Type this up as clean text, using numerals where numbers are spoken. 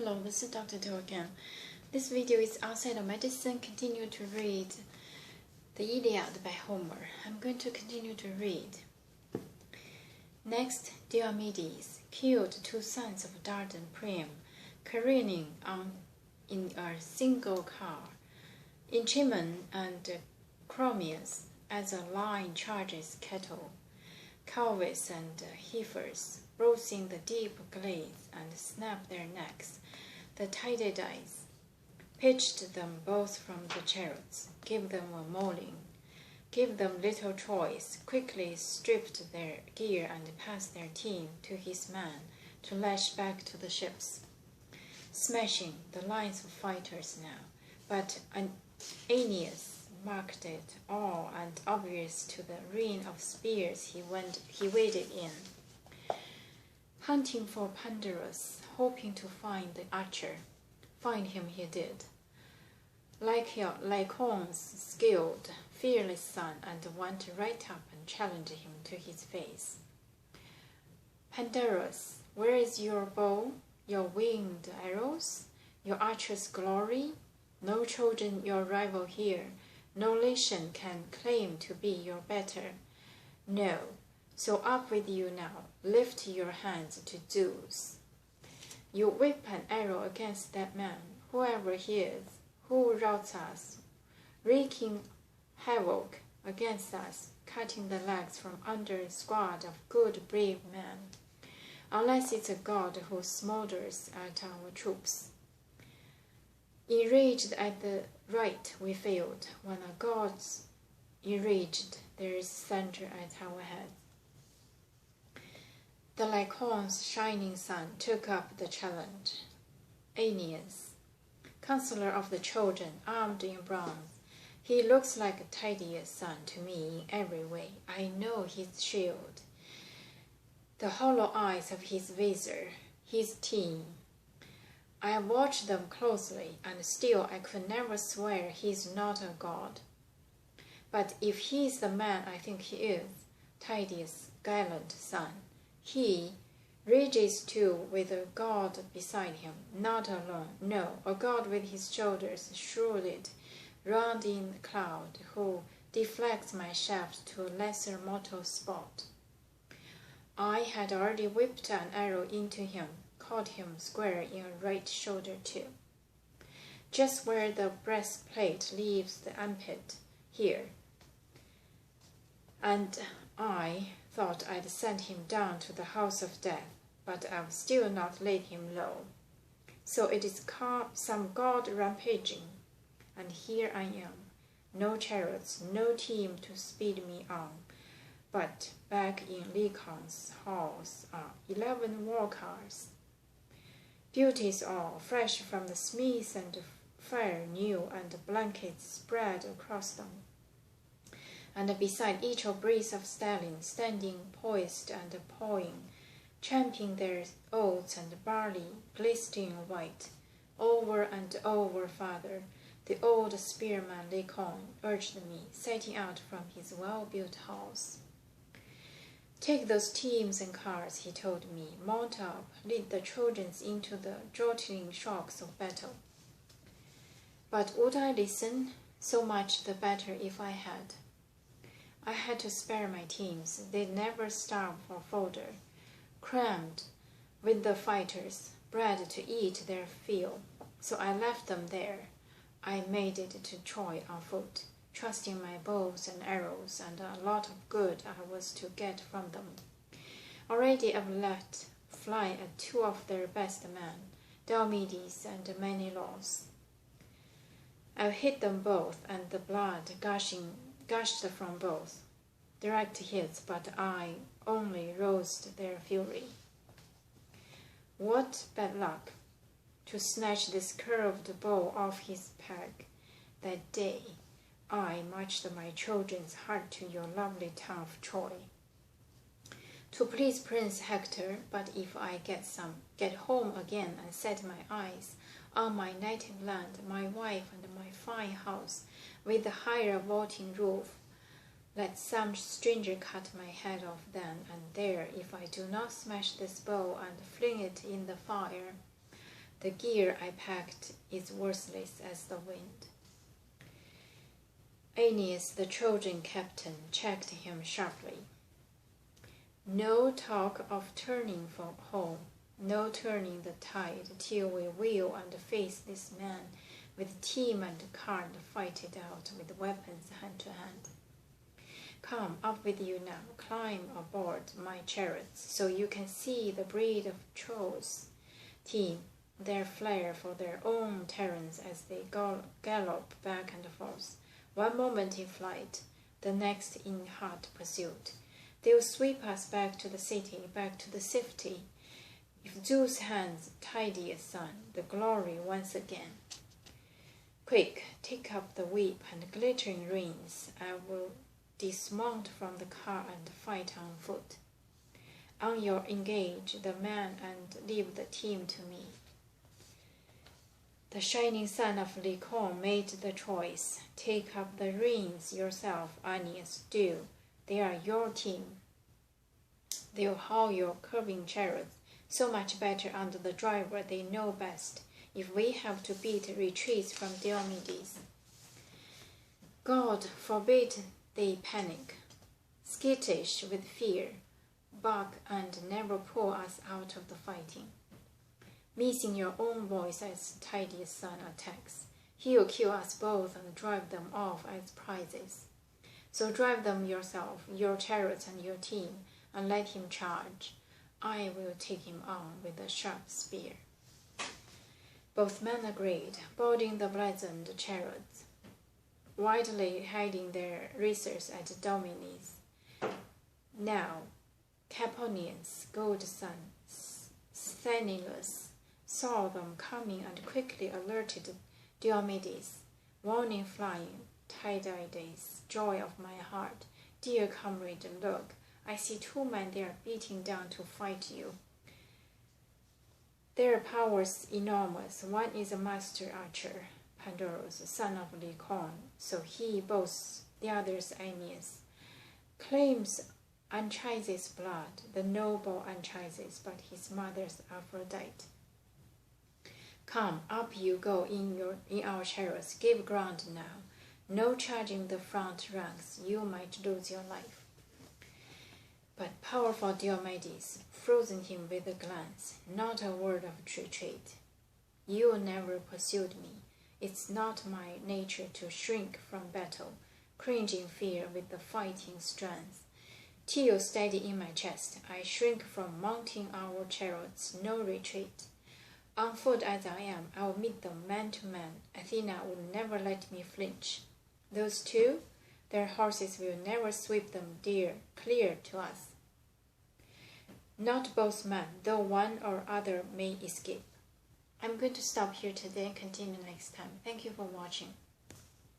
Hello, this is Dr. Do again. This video is outside of medicine. Continue to read the Iliad by Homer. I'm going to continue to read. Next, Diomedes killed two sons of Dardan Priam, careering in a single car. Enchimon and Chromius, as a lion charges cattle, Calvis and heifers, rousing the deep glades and snap their necks. The Tydides pitched them both from the chariots, gave them a mauling, gave them little choice, quickly stripped their gear and passed their team to his man to lash back to the ships, smashing the lines of fighters now. But Aeneas marked it all, and obvious to the rain of spears he waded in, hunting for Pandarus, hoping to find the archer. Find him he did. Lycaon's skilled, fearless son, and went right up and challenged him to his face. Pandarus, where is your bow, your winged arrows, your archer's glory? No Trojan your rival here, no Lycian can claim to be your better. No, so up with you now, lift your hands to Zeus. You whip an arrow against that man, whoever he is, who routs us, wreaking havoc against us, cutting the legs from under a squad of good, brave men, unless it's a god who smolders at our troops. Enraged at the right we failed, when a god's enraged, there is thunder at our head. The Lycaon's shining son took up the challenge. Aeneas, counselor of the Trojan, armed in bronze, he looks like a Tydeus' son to me in every way. I know his shield, the hollow eyes of his visor, his team. I watched them closely, and still I could never swear he's not a god. But if he's the man I think he is, Tydeus' gallant son, he rages too with a god beside him, not alone, no, a god with his shoulders shrouded round in cloud, who deflects my shaft to a lesser mortal spot. I had already whipped an arrow into him, caught him square in a right shoulder too, just where the breastplate leaves the armpit here, and I thought I'd send him down to the house of death, but I've still not laid him low. So it is some god rampaging, and here I am, no chariots, no team to speed me on, but back in Lycaon's halls are 11 war cars, beauties all, fresh from the smith, and fire new, and blankets spread across them. And beside each a brace of stallions, standing poised and pawing, champing their oats and barley, glistening white. Over and over, father, the old spearman Lycaon urged me, setting out from his well-built house. Take those teams and cars, he told me, mount up, lead the Trojans into the jolting shocks of battle. But would I listen? So much the better if I had. I had to spare my teams. They'd never starve for fodder, crammed with the fighters, bread to eat their fill. So I left them there. I made it to Troy on foot, trusting my bows and arrows and a lot of good I was to get from them. Already I've let fly at two of their best men, Diomedes and Menelaus. I've hit them both, and the blood gushed from both. Direct hits, but I only roused their fury. What bad luck, to snatch this curved bow off his peg. That day I marched my Trojans hard to your lovely town of Troy, to please Prince Hector. But if I get home again and set my eyes on my native land, my wife and my fine house with the higher vaulting roof, let some stranger cut my head off then and there if I do not smash this bow and fling it in the fire. The gear I packed is worthless as the wind. Aeneas, the Trojan captain, checked him sharply. No talk of turning for home, no turning the tide till we wheel and face this man with team and car and fight it out with weapons hand to hand. Come, up with you now, climb aboard my chariots, so you can see the breed of Troy's team, their flair for their own terrains as they gallop back and forth, one moment in flight, the next in hot pursuit. They'll sweep us back to the city, back to the safety. If Zeus' hands tidy a sun, the glory once again. Quick, take up the whip and glittering reins. I will dismount from the car and fight on foot. On your engage the man and leave the team to me. The shining son of Lycaon made the choice. Take up the reins yourself, Aeneas, do. They are your team. They'll haul your curving chariots so much better under the driver they know best, if we have to beat retreats from Diomedes. God forbid they panic, skittish with fear, bark and never pull us out of the fighting. Missing your own voice as Tydeus' son attacks, he'll kill us both and drive them off as prizes. So drive them yourself, your chariots and your team, and let him charge. I will take him on with a sharp spear. Both men agreed, boarding the blazoned chariots, widely hiding their racers at Diomedes. Now, Caponius, gold son, Sthenelus, saw them coming and quickly alerted Diomedes, warning flying, Tydides, joy of my heart, dear comrade, look, I see two men there beating down to fight you. Their powers enormous. One is a master archer, Pandarus, son of Lycaon, so he boasts. The other is Aeneas, claims Anchises' blood, the noble Anchises, but his mother's Aphrodite. Come, up you go in our chariots, give ground now. No charging the front ranks, you might lose your life. But powerful Diomedes frozen him with a glance, not a word of retreat. You never pursued me. It's not my nature to shrink from battle, cringe in fear with the fighting strands. Till steady in my chest, I shrink from mounting our chariots, no retreat. On foot as I am, I will meet them man to man. Athena would never let me flinch. Those two, their horses will never sweep them clear to us. Not both men, though one or other may escape. I'm going to stop here today and continue next time. Thank you for watching.